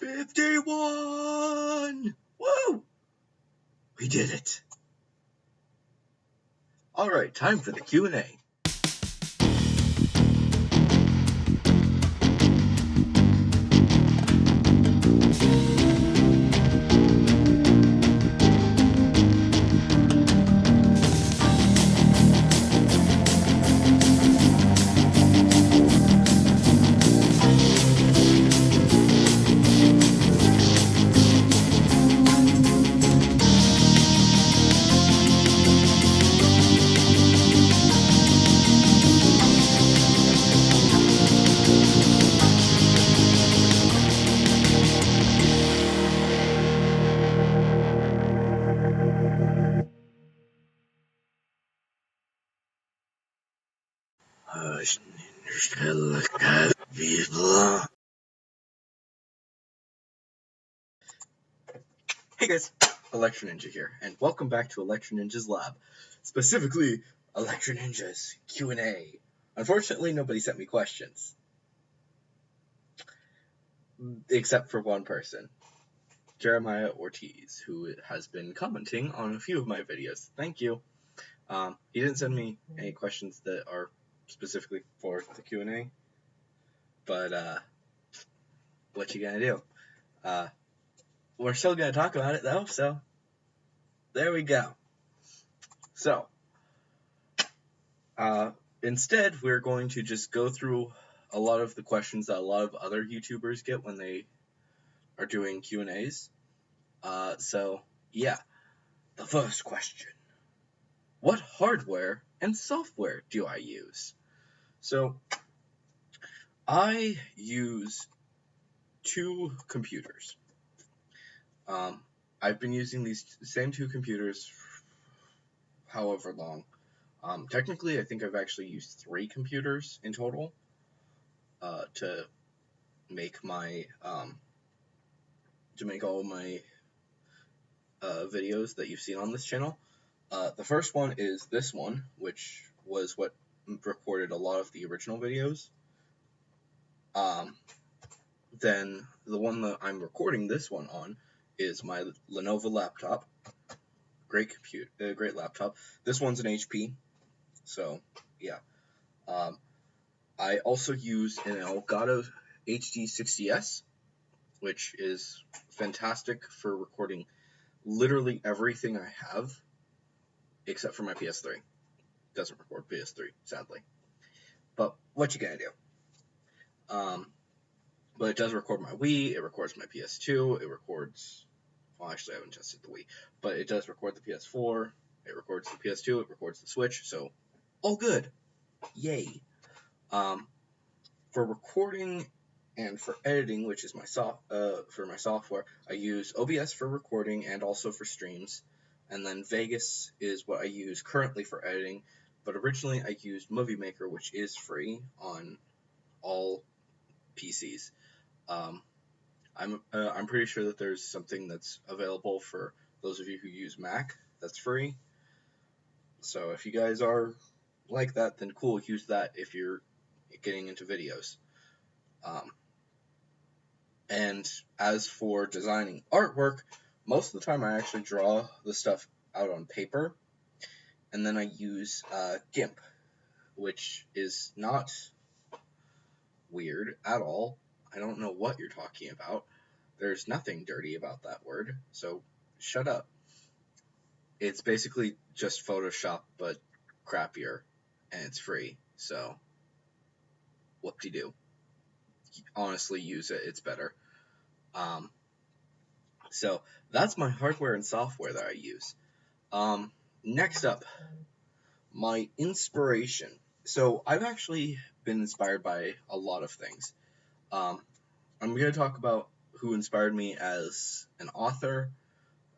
51! Woo! We did it. Alright, time for the Q&A. Hey guys, Electrininja here, and welcome back to Electrininja's lab, specifically Electrininja's Q&A. Unfortunately, nobody sent me questions, except for one person, Jeremiah Ortiz, who has been commenting on a few of my videos. Thank you. He didn't send me any questions that are specifically for the Q&A, but what you gonna do? We're still gonna talk about it though, so there we go. So, instead, we're going to just go through a lot of the questions that a lot of other YouTubers get when they are doing Q&As. So, yeah. The first question. What hardware and software do I use? So, I use two computers. I've been using these same two computers however long. Technically, I think I've actually used 3 computers in total to make my all my videos that you've seen on this channel. The first one is this one, which was what recorded a lot of the original videos. Then the one that I'm recording this one on is my Lenovo laptop. Great laptop. This one's an HP, so yeah. I also use an Elgato HD60S, which is fantastic for recording literally everything I have, except for my PS3. Doesn't record PS3, sadly. But what you gonna do? But it does record my Wii, it records my PS2, it records... Well, actually, I haven't tested the Wii, but it does record the PS4, it records the PS2, it records the Switch, so all good. Yay. For recording and for editing, which is my software, I use OBS for recording and also for streams, and then Vegas is what I use currently for editing, but originally I used Movie Maker, which is free on all PCs. I'm pretty sure that there's something that's available for those of you who use Mac that's free. So if you guys are like that, then cool, use that if you're getting into videos. And as for designing artwork, most of the time I actually draw the stuff out on paper, and then I use GIMP, which is not weird at all. I don't know what you're talking about. There's nothing dirty about that word, so shut up. It's basically just Photoshop, but crappier, and it's free, so whoop-de-doo. Honestly, use it, it's better. So that's my hardware and software that I use. Next up, my inspiration. So I've actually been inspired by a lot of things. I'm going to talk about who inspired me as an author,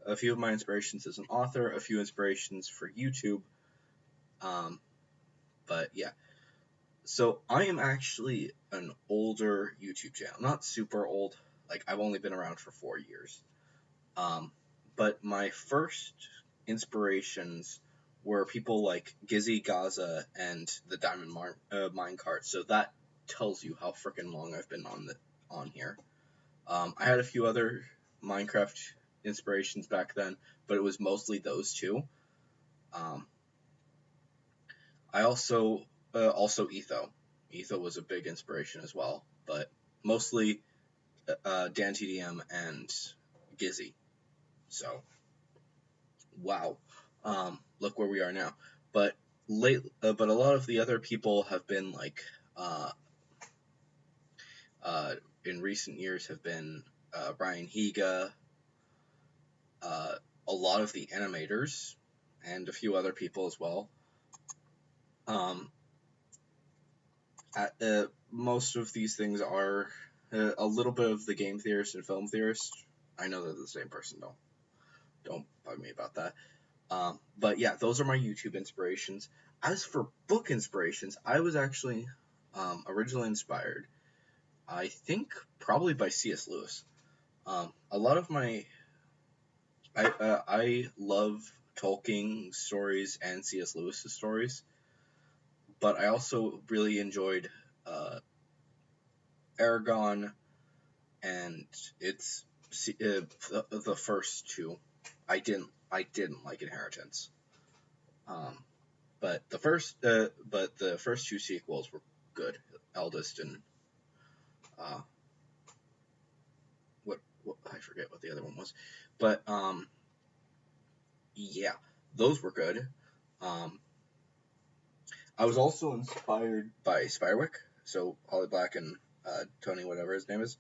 a few of my inspirations as an author, a few inspirations for YouTube. But yeah. So I am actually an older YouTube channel. Not super old. Like, I've only been around for 4 years. But my first inspirations were people like Gizzy Gaza and the Diamond Minecart. So that tells you how freaking long I've been on here. I had a few other Minecraft inspirations back then, but it was mostly those two. Um, I also Etho. Etho was a big inspiration as well, but mostly Dan TDM and Gizzy. So wow, look where we are now. But but a lot of the other people have been like uh, uh, in recent years have been Brian Higa, uh, a lot of the animators, and a few other people as well. Um, Most of these things are a little bit of the game theorist and film theorist. I know they're the same person. Don't bug me about that. But yeah, those are my YouTube inspirations. As for book inspirations, I was actually originally inspired, I think, probably by C.S. Lewis. A lot of I love Tolkien stories and C.S. Lewis's stories, but I also really enjoyed Aragon and it's the first two. I didn't like Inheritance. Um, but the first two sequels were good. Eldest and uh, what I forget what the other one was, but yeah, those were good. Um, I was also inspired by Spywick, so Holly Black and Tony, whatever his name is.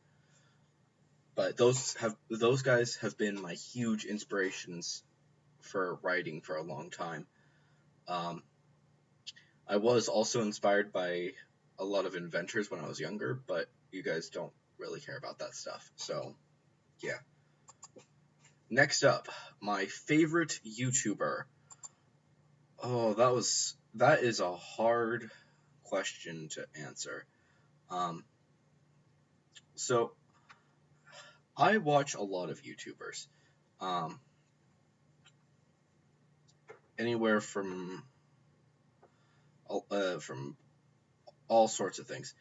But those guys have been my huge inspirations for writing for a long time. Um, I was also inspired by a lot of inventors when I was younger, but you guys don't really care about that stuff. So, yeah. Next up, my favorite YouTuber. Oh, that is a hard question to answer. Um, so I watch a lot of YouTubers. Um, Anywhere from all sorts of things.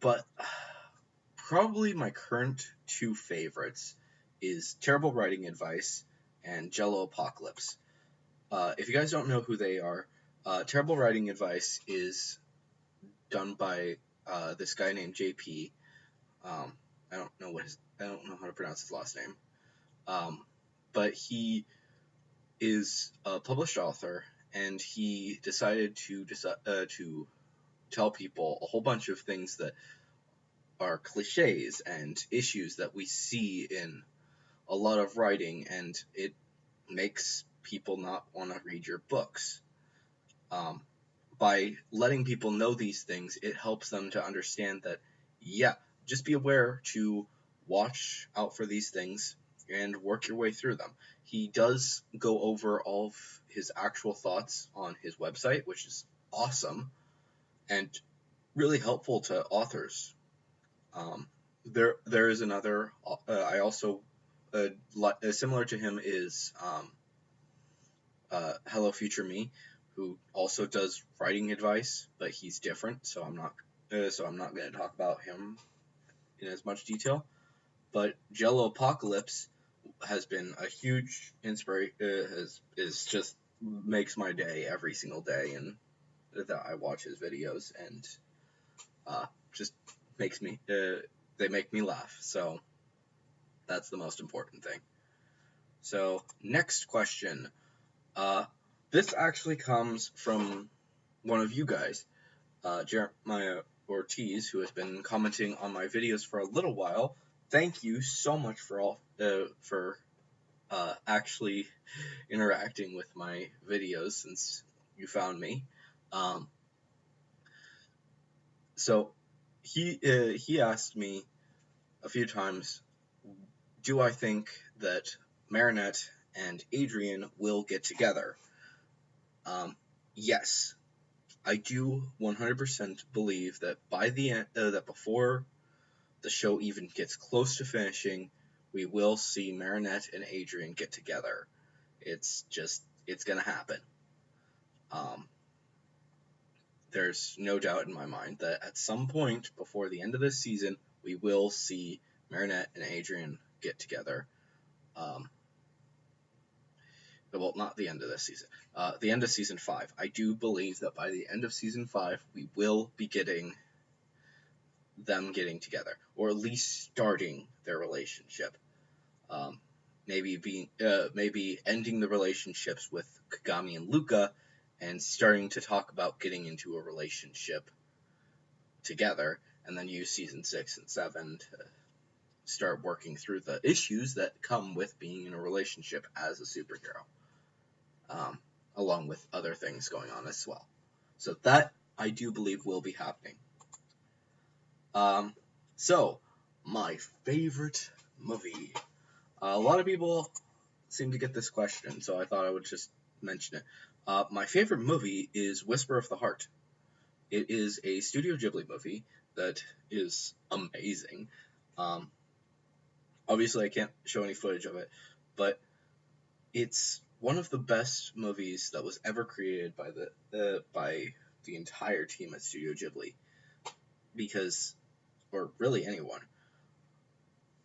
But probably my current two favorites is Terrible Writing Advice and Jello Apocalypse. If you guys don't know who they are, Terrible Writing Advice is done by this guy named JP. Um, I don't know how to pronounce his last name. But he is a published author, and he decided to tell people a whole bunch of things that are cliches and issues that we see in a lot of writing, and it makes people not want to read your books. Um, by letting people know these things, it helps them to understand that, yeah, just be aware to watch out for these things and work your way through them. He does go over all of his actual thoughts on his website, which is awesome and really helpful to authors. Um, there is another. I also similar to him is Hello Future Me, who also does writing advice, but he's different. So I'm not going to talk about him in as much detail. But Jello Apocalypse has been a huge inspiration. Is just makes my day every single day, and that I watch his videos and just makes me they make me laugh. So that's the most important thing. So next question. This actually comes from one of you guys, Jeremiah Ortiz, who has been commenting on my videos for a little while. Thank you so much for actually interacting with my videos since you found me. So he asked me a few times, do I think that Marinette and Adrian will get together? Yes, I do 100% believe that by the end, that before the show even gets close to finishing, we will see Marinette and Adrian get together. It's gonna happen. Um, there's no doubt in my mind that at some point before the end of this season, we will see Marinette and Adrian get together. Well, not the end of this season. The end of season 5. I do believe that by the end of season 5, we will be getting them getting together, or at least starting their relationship. Maybe ending the relationships with Kagami and Luca, and starting to talk about getting into a relationship together, and then use season 6 and 7 to start working through the issues that come with being in a relationship as a superhero, along with other things going on as well. So that, I do believe, will be happening. So, my favorite movie. A lot of people seem to get this question, so I thought I would just mention it. My favorite movie is Whisper of the Heart. It is a Studio Ghibli movie that is amazing. Obviously, I can't show any footage of it, but it's one of the best movies that was ever created by the entire team at Studio Ghibli, because, or really anyone.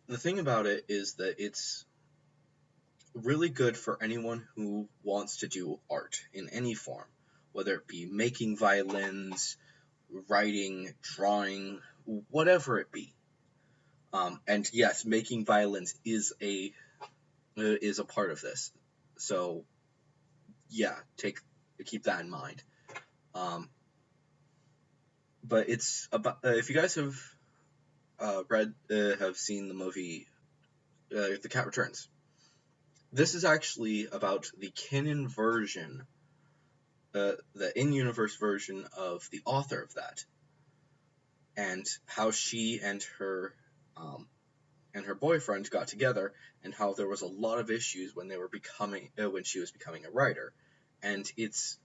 The thing about it is that it's really good for anyone who wants to do art in any form, whether it be making violins, writing, drawing, whatever it be. And yes, making violins is a part of this. So yeah, keep that in mind. But it's about, if you guys have have seen the movie The Cat Returns, this is actually about the canon version, the in-universe version of the author of that, and how she and her boyfriend got together, and how there was a lot of issues when she was becoming a writer. And it's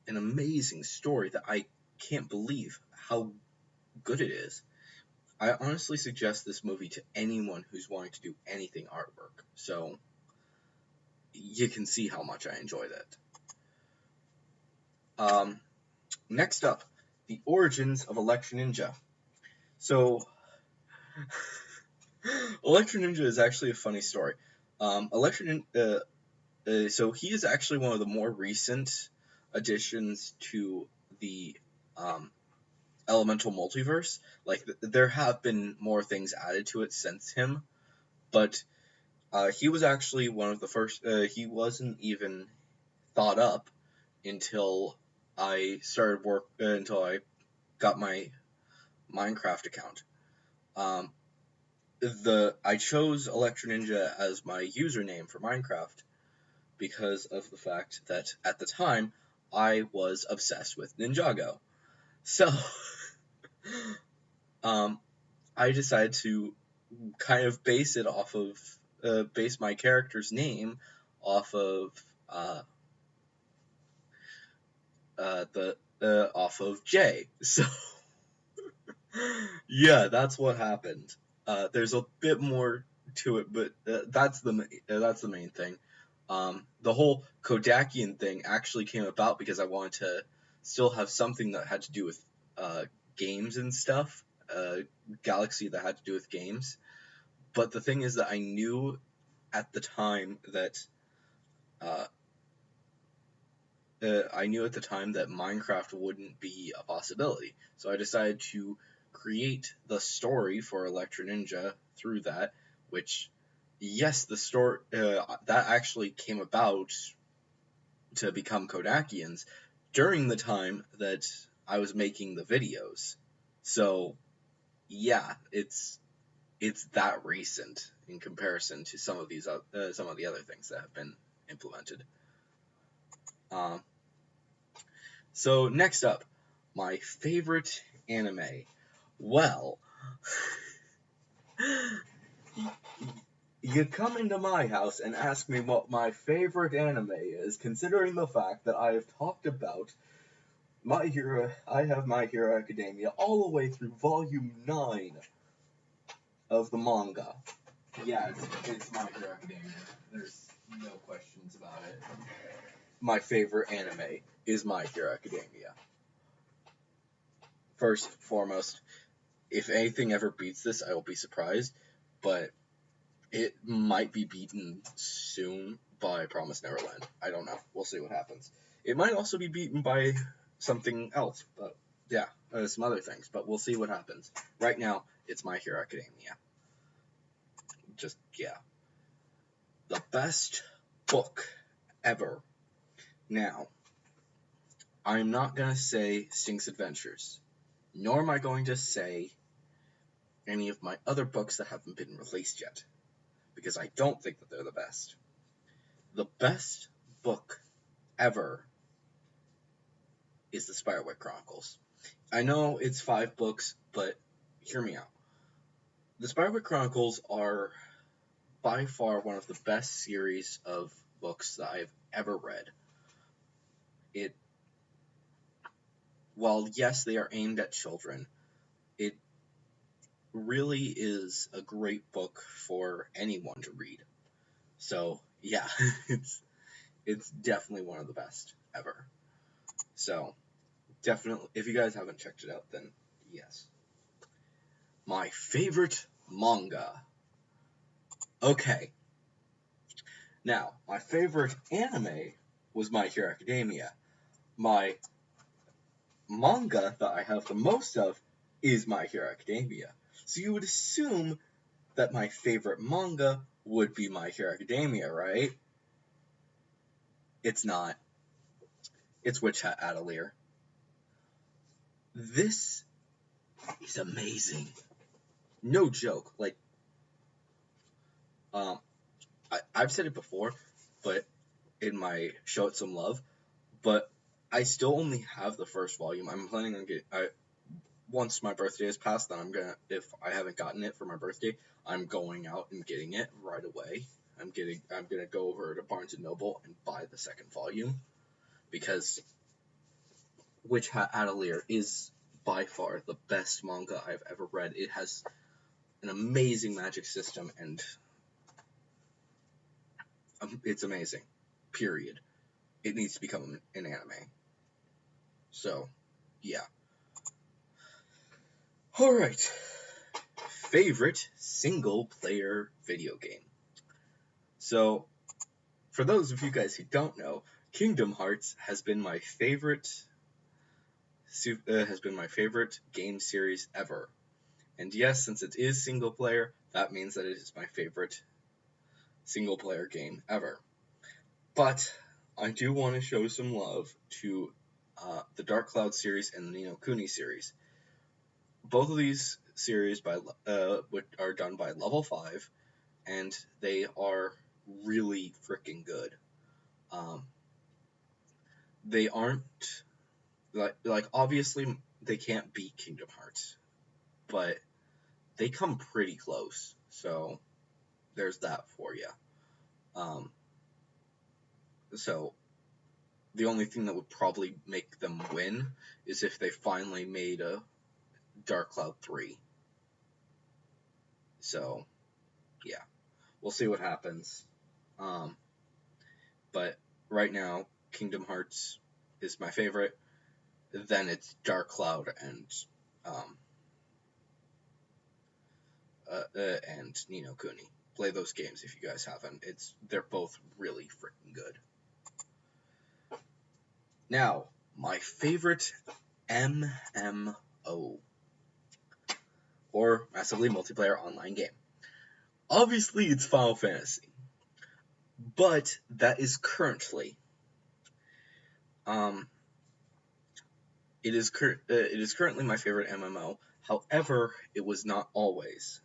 an amazing story that I can't believe how good it is. I honestly suggest this movie to anyone who's wanting to do anything artwork, so you can see how much I enjoyed it. Next up, the origins of Electrininja. So, Electrininja is actually a funny story. So he is actually one of the more recent additions to the Elemental multiverse. Like, there have been more things added to it since him, but he was actually one of the first. He wasn't even thought up until I until I got my Minecraft account. I chose Electrininja as my username for Minecraft because of the fact that at the time I was obsessed with Ninjago. So I decided to kind of base my character's name off of off of Jay. So yeah, that's what happened. There's a bit more to it, but that's the main thing. The whole Kodakian thing actually came about because I wanted to still have something that had to do with games and stuff, Galaxy that had to do with games. But the thing is that I knew at the time that Minecraft wouldn't be a possibility. So I decided to create the story for Electrininja through that, which, yes, the story that actually came about to become Kodakians during the time that I was making the videos. So yeah, it's that recent in comparison to some of the other things that have been implemented. So next up, my favorite anime. Well, you come into my house and ask me what my favorite anime is, considering the fact that I have talked about I have My Hero Academia all the way through volume 9 of the manga. Yeah, it's My Hero Academia. There's no questions about it. My favorite anime is My Hero Academia. First and foremost, if anything ever beats this, I will be surprised. but it might be beaten soon by Promised Neverland. I don't know. We'll see what happens. It might also be beaten by something else, but yeah, some other things, but we'll see what happens. Right now, it's My Hero Academia. Just, yeah. The best book ever. Now, I'm not going to say Sting's Adventures, nor am I going to say any of my other books that haven't been released yet, because I don't think that they're the best. The best book ever is the Spiderwick Chronicles. I know it's 5 books, but hear me out. The Spiderwick Chronicles are by far one of the best series of books that I've ever read. While yes, they are aimed at children, it really is a great book for anyone to read. So yeah, it's definitely one of the best ever. So definitely, if you guys haven't checked it out, then yes. My favorite manga. Okay. Now, my favorite anime was My Hero Academia. My manga that I have the most of is My Hero Academia. So you would assume that my favorite manga would be My Hero Academia, right? It's not. It's Witch Hat Atelier. This is amazing. No joke. Like, I've said it before, but in my Show It Some Love, but I still only have the first volume. I'm planning on getting, once my birthday has passed, then I'm gonna, if I haven't gotten it for my birthday, I'm going out and getting it right away. I'm gonna go over to Barnes & Noble and buy the second volume, because Witch Hat Atelier is by far the best manga I've ever read. It has an amazing magic system, and it's amazing. Period. It needs to become an anime. So, yeah. Alright. Favorite single-player video game. So, for those of you guys who don't know, Kingdom Hearts has been my favorite game series ever. And yes, since it is single player, that means that it is my favorite single player game ever. But I do want to show some love to the Dark Cloud series and the Ni no Kuni series. Both of these series are done by Level 5, and they are really freaking good. They aren't like obviously they can't beat Kingdom Hearts, but they come pretty close. So there's that for you. So the only thing that would probably make them win is if they finally made a Dark Cloud 3. So yeah, we'll see what happens. But right now, Kingdom Hearts is my favorite. Then it's Dark Cloud and Ni no Kuni. Play those games if you guys haven't. They're both really freaking good. Now, my favorite MMO, or massively multiplayer online game. Obviously, it's Final Fantasy, but that is currently. It is currently my favorite MMO. However, it was not always.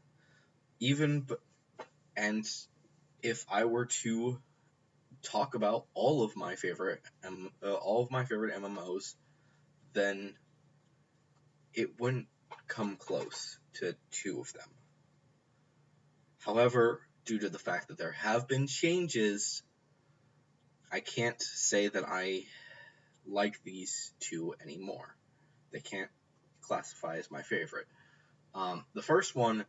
And if I were to talk about all of my favorite MMOs, then it wouldn't come close to 2 of them. However, due to the fact that there have been changes, I can't say that I like these 2 anymore. They can't classify as my favorite. The first one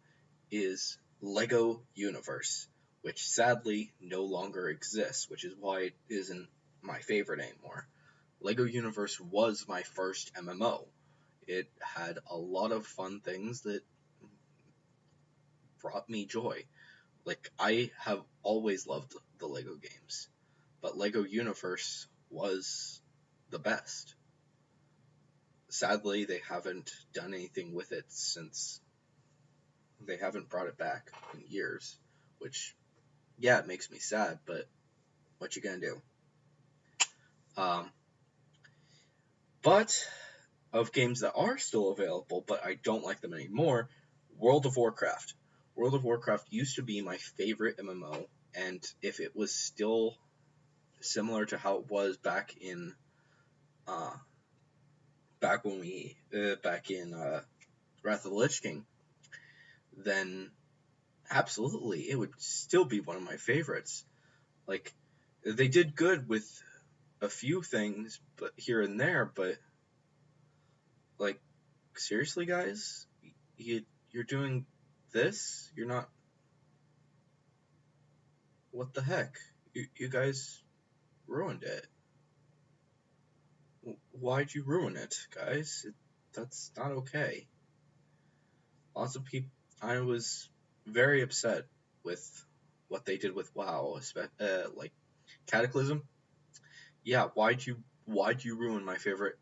is Lego Universe, which sadly no longer exists, which is why it isn't my favorite anymore. Lego Universe was my first MMO. It had a lot of fun things that brought me joy. Like, I have always loved the Lego games, but Lego Universe was the best. Sadly, they haven't done anything with it since. They haven't brought it back in years, which, yeah, it makes me sad, but what you gonna do? But of games that are still available, but I don't like them anymore, World of Warcraft. World of Warcraft used to be my favorite MMO, and if it was still similar to how it was back in back in Wrath of the Lich King, then absolutely it would still be one of my favorites. Like, they did good with a few things, but here and there, but like, seriously, guys, you're doing this? You're not. What the heck? You guys ruined it. Why'd you ruin it, guys? That's not okay. Lots of people. I was very upset with what they did with WoW, like Cataclysm. Yeah, why'd you ruin my favorite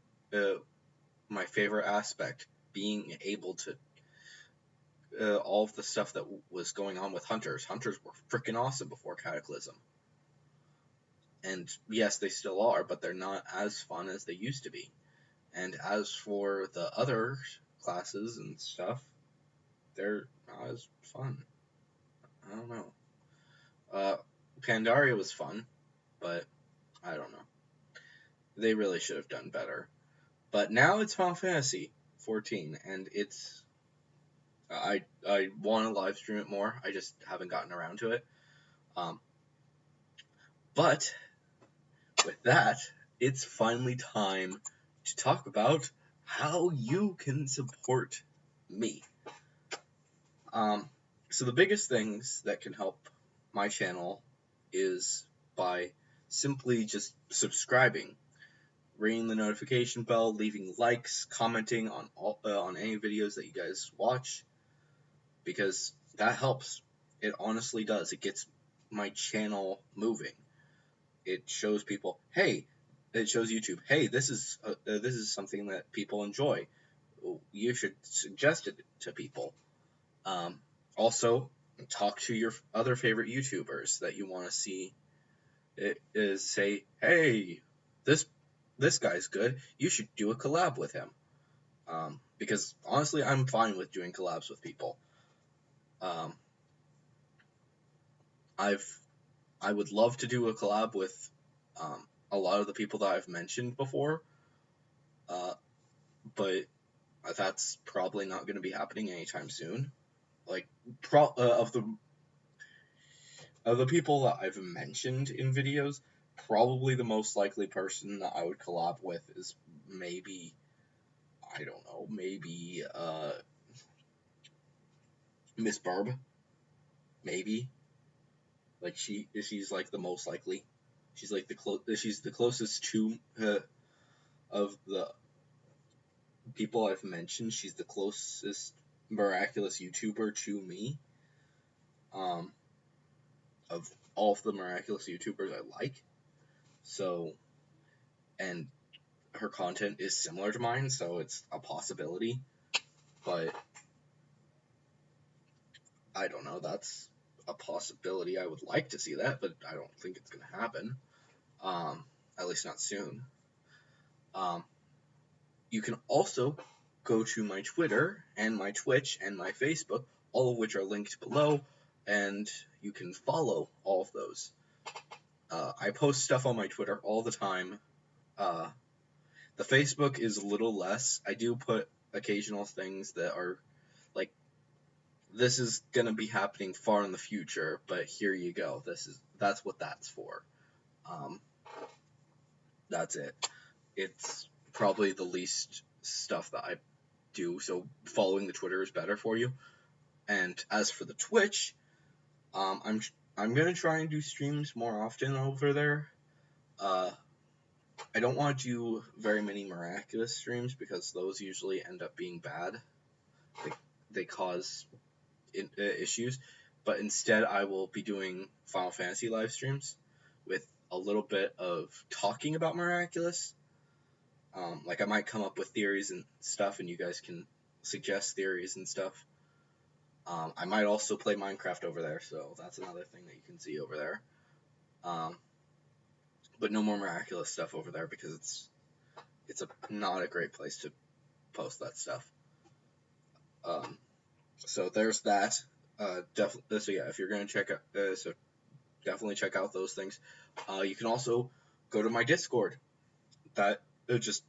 aspect, being able to all of the stuff that was going on with hunters. Hunters were freaking awesome before Cataclysm. And yes, they still are, but they're not as fun as they used to be. And as for the other classes and stuff, they're not as fun. I don't know. Pandaria was fun, but I don't know. They really should have done better. But now it's Final Fantasy 14, and it's I want to live stream it more. I just haven't gotten around to it. But with that, it's finally time to talk about how you can support me. So the biggest things that can help my channel is by simply just subscribing, ringing the notification bell, leaving likes, commenting on any videos that you guys watch, because that helps. It honestly does. It gets my channel moving. It shows people, hey, it shows YouTube, hey, this is something that people enjoy. You should suggest it to people. Also, talk to your other favorite YouTubers that you want to see. It is say, hey, this guy's good. You should do a collab with him. Because honestly, I'm fine with doing collabs with people. I would love to do a collab with a lot of the people that I've mentioned before, but that's probably not going to be happening anytime soon. Like, of the people that I've mentioned in videos, probably the most likely person that I would collab with is maybe, I don't know, maybe Miss Barb. Maybe. Like, she's like the most likely. She's like she's the closest to of the people I've mentioned. She's the closest miraculous YouTuber to me. Of all of the miraculous YouTubers I like. So, and her content is similar to mine, so it's a possibility. But I don't know, that's a possibility. I would like to see that, but I don't think it's going to happen. At least not soon. You can also go to my Twitter and my Twitch and my Facebook, all of which are linked below, and you can follow all of those. I post stuff on my Twitter all the time. The Facebook is a little less. I do put occasional things that are like, this is gonna be happening far in the future, but here you go. That's what that's for. That's it. It's probably the least stuff that I do, so following the Twitter is better for you. And as for the Twitch, I'm gonna try and do streams more often over there. I don't want to do very many miraculous streams because those usually end up being bad. They cause issues, but instead I will be doing Final Fantasy live streams with a little bit of talking about Miraculous. Like I might come up with theories and stuff, and you guys can suggest theories and stuff. I might also play Minecraft over there, so that's another thing that you can see over there. But no more Miraculous stuff over there because it's not a great place to post that stuff. So there's that. Definitely. So yeah, if you're gonna check out, so definitely check out those things. You can also go to my Discord. That just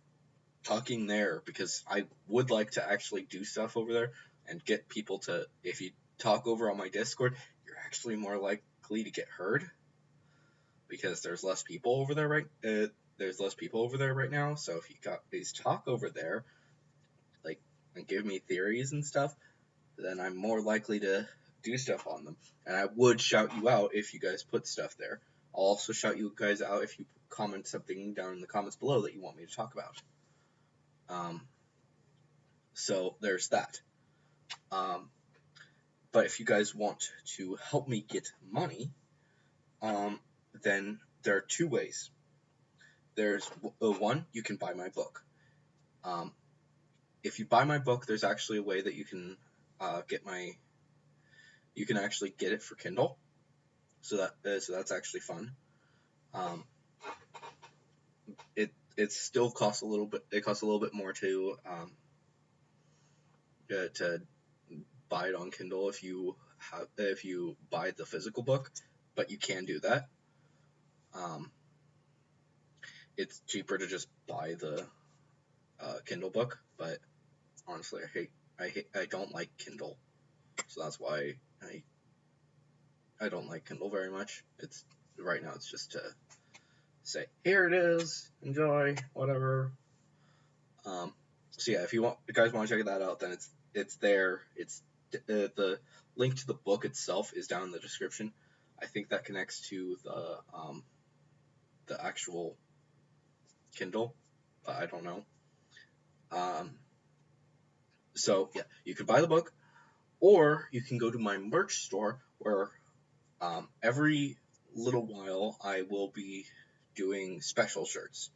talking there, because I would like to actually do stuff over there and get people to. If you talk over on my Discord, you're actually more likely to get heard because there's less people over there right now. So if you got these talk over there, like, and give me theories and stuff, then I'm more likely to do stuff on them. And I would shout you out if you guys put stuff there. I'll also shout you guys out if you comment something down in the comments below that you want me to talk about. So there's that. But if you guys want to help me get money, then there are two ways. There's one, you can buy my book. If you buy my book, there's actually a way that you can you can actually get it for Kindle. So that's actually fun. It still costs a little bit. It costs a little bit more to buy it on Kindle if you buy the physical book, but you can do that. It's cheaper to just buy the Kindle book, but honestly, I don't like Kindle, so that's why I don't like Kindle very much. It's right now it's just to say, here it is, enjoy, whatever. So yeah, if you guys want to check that out, then it's there. It's the link to the book itself is down in the description. I think that connects to the actual Kindle, but I don't know. So yeah, you can buy the book, or you can go to my merch store where every little while I will be doing special shirts.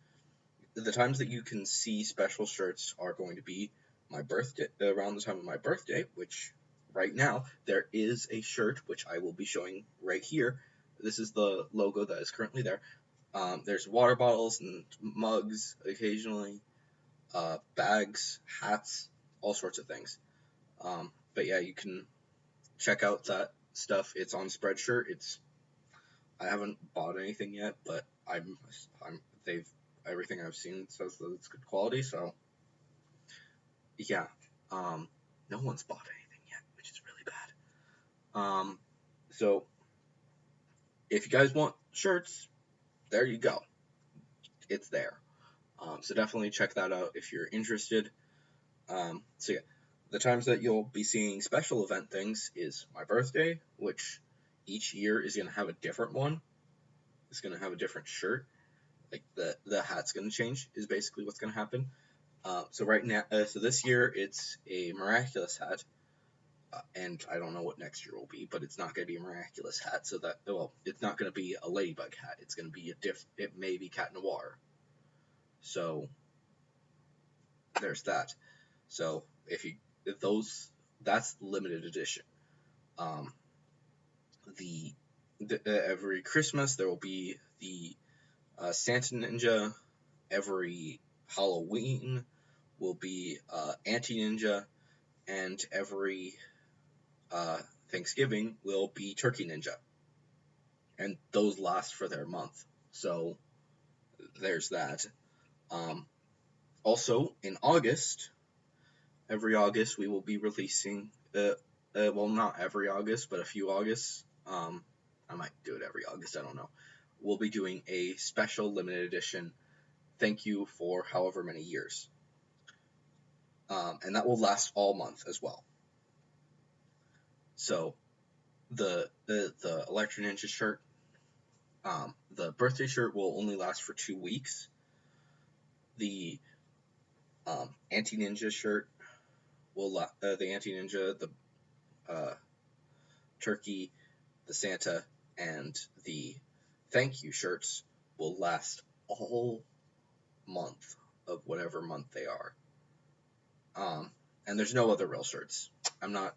The times that you can see special shirts are going to be my birthday, around the time of my birthday, which right now there is a shirt which I will be showing right here. This is the logo that is currently there. There's water bottles and mugs occasionally, bags, hats, all sorts of things. But yeah, you can check out that stuff. It's on Spreadshirt. I haven't bought anything yet, but everything I've seen says that it's good quality, so yeah. No one's bought anything yet, which is really bad. So if you guys want shirts, there you go. It's there. So definitely check that out if you're interested. So yeah, the times that you'll be seeing special event things is my birthday, which each year is going to have a different one. It's going to have a different shirt. Like the hat's going to change is basically what's going to happen. So right now, so this year it's a Miraculous hat, and I don't know what next year will be, but it's not going to be a Miraculous hat. So it's not going to be a Ladybug hat. It's going to be it may be Cat Noir. So there's that. So that's limited edition. Every Christmas there will be the Santa Ninja. Every Halloween will be Anti-Ninja, and every Thanksgiving will be Turkey Ninja. And those last for their month. So there's that. Also, in August, every August we will be releasing, well, not every August, but a few Augusts. I might do it every August, I don't know. We'll be doing a special limited edition thank you for however many years. And that will last all month as well. So the Electrininja shirt, the birthday shirt will only last for 2 weeks. The Anti-Ninja shirt will the Anti-Ninja, turkey, the Santa, and the thank you shirts will last all month of whatever month they are. And there's no other real shirts. I'm not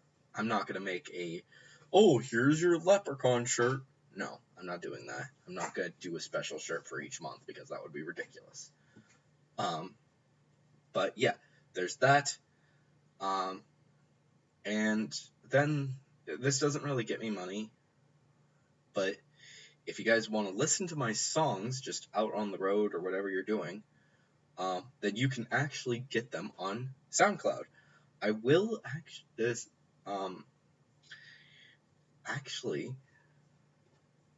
gonna make a, oh, here's your leprechaun shirt. No, I'm not doing that. I'm not gonna do a special shirt for each month because that would be ridiculous. But yeah, there's that. And then this doesn't really get me money, but if you guys want to listen to my songs just out on the road or whatever you're doing, then you can actually get them on SoundCloud. I will actually,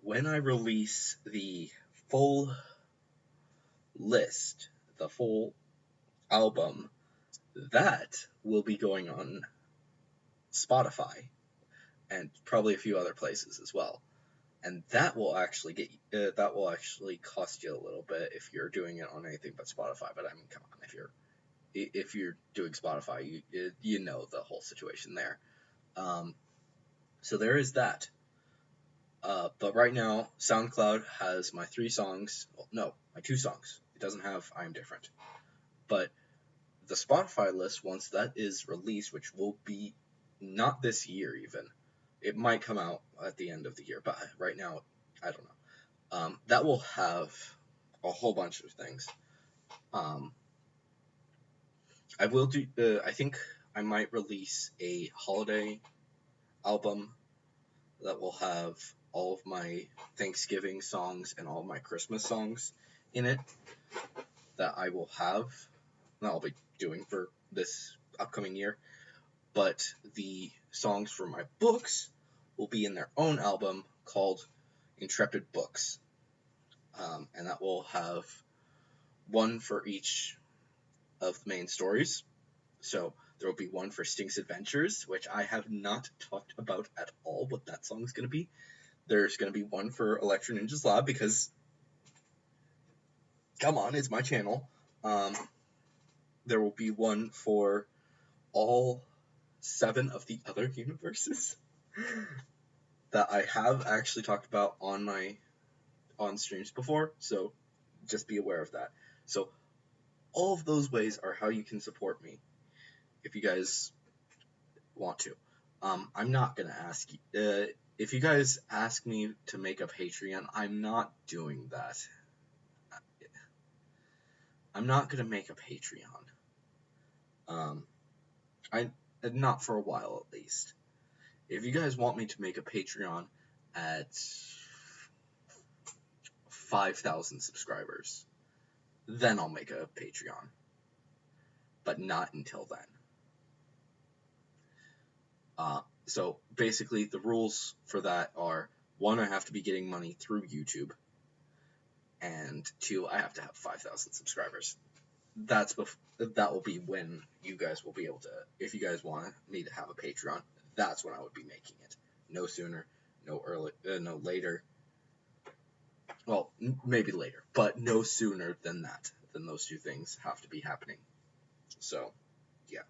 when I release the full list, the full album, that will be going on Spotify and probably a few other places as well. And that will actually cost you a little bit if you're doing it on anything but Spotify. But I mean, come on, if you're doing Spotify, you know the whole situation there. So there is that. But right now, SoundCloud has my 3 songs. Well, no, my 2 songs. It doesn't have I Am Different. But the Spotify list, once that is released, which will be not this year even, it might come out at the end of the year, but right now, I don't know. That will have a whole bunch of things. I will do, I think I might release a holiday album that will have all of my Thanksgiving songs and all of my Christmas songs in it that I will have, that I'll be doing for this upcoming year. But the songs for my books will be in their own album called Intrepid Books. And that will have one for each of the main stories. So there will be one for Stink's Adventures, which I have not talked about at all what that song is going to be. There's going to be one for Electrininja's Lab because, come on, it's my channel. There will be one for all 7 of the other universes that I have actually talked about on streams before, so just be aware of that. So all of those ways are how you can support me if you guys want to. I'm not going to ask you, if you guys ask me to make a Patreon, I'm not doing that. I'm not going to make a Patreon. Not for a while at least. If you guys want me to make a Patreon at 5,000 subscribers, then I'll make a Patreon. But not until then. So basically the rules for that are, 1, I have to be getting money through YouTube, and 2, I have to have 5,000 subscribers. That will be when you guys will be able to, if you guys want me to have a Patreon, that's when I would be making it. No sooner, no later. Well, maybe later, but no sooner than that. Then those 2 things have to be happening. So, yeah.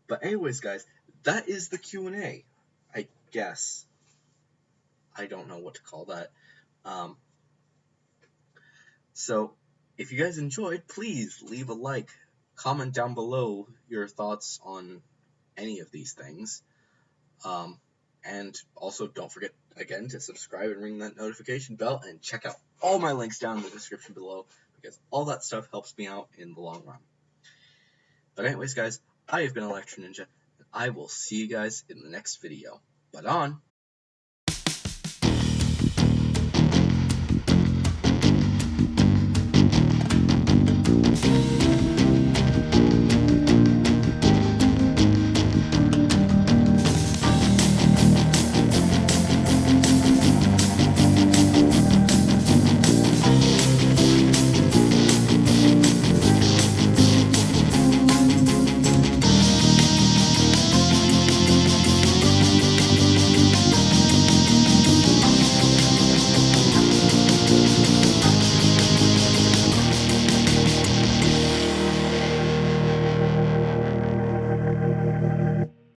But anyways, guys, that is the Q&A, I guess. I don't know what to call that. So, if you guys enjoyed, please leave a like. Comment down below your thoughts on any of these things. And also, don't forget, again, to subscribe and ring that notification bell, and check out all my links down in the description below, because all that stuff helps me out in the long run. But anyways, guys, I have been Electrininja, and I will see you guys in the next video. But on!